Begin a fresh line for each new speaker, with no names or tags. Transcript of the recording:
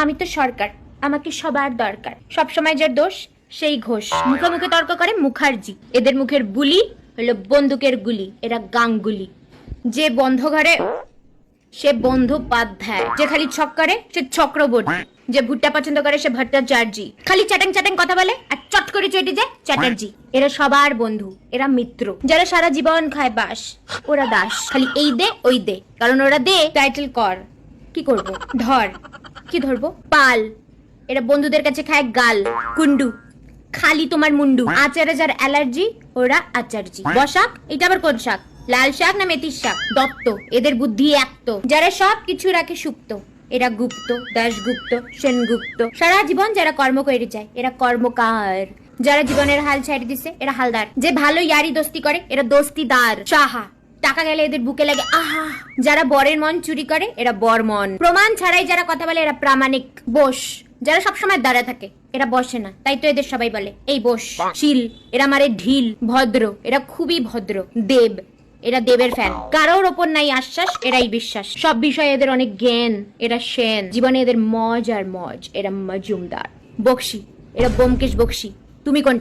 আমি তো সরকার, আমাকে সবার দরকার। সব সময় যার দোষ সেই ঘোষ। মুখে মুখে তর্ক করে মুখার্জি। এদের মুখের বুলি হলো বন্দুকের গুলি, এরা গাঙ্গুলি। যে বন্ধ ঘরে সে বন্দ্যোপাধ্যায়, যে খালি ছক করে সে চক্রবর্তী, যে ভুট্টা পছন্দ করে সে ভট্টাচার্যি, খালি চ্যাটাং চ্যাটাং কথা বলে আর চট করে চটে যায় চ্যাটার্জি। এরা সবার বন্ধু, এরা মিত্র। যারা সারা জীবন খায় বাস ওরা দাস, খালি এই দে ওই দে, কারণ ওরা দে টাইটেল কর। কি করব ধর, কি ধরবো পাল। এরা বন্ধুদের কাছে খায় গাল, কুন্ডু, খালি তোমার মুন্ডু। আচারে যার অ্যালার্জি ওরা আচার্জি। বসাক এটা আবার কোন শাক, লাল শাক না মেথির শাক? দত্ত। এদের বুদ্ধি এক। যারা সব কিছু রাখে সুপ্ত এরা গুপ্ত, দাশগুপ্ত, সেনগুপ্ত। সারা জীবন যারা কর্ম করে যায় এরা কর্মকার। যারা জীবনের হাল ছাড়ি দিছে এরা হালদার। যে ভালো ইয়ারি দোস্তি করে এরা দোস্তিদার। সাহা। টাকা গেলে এদের বুকে লাগে আহা। যারা বরের মন চুরি করে এরা বরমন। প্রমাণ ছাড়াই যারা কথা বলে এরা প্রামাণিক। বস। যারা সবসময় দাঁড়া থাকে এরা বসে না, তাই তো এদের সবাই বলে এই বস। শিল। এরা মারে ঢিল। ভদ্র। এরা খুবই ভদ্র। দেব। এরা দেবের ফ্যান। কারোর ওপর নাই আশ্বাস, এরাই বিশ্বাস। সব বিষয়ে এদের অনেক জ্ঞান, এরা সেন। জীবনে এদের মজ আর মজ, এরা মজুমদার। বকশি। এরা ব্যোমকেশ বক্সী। তুমি কোনটা?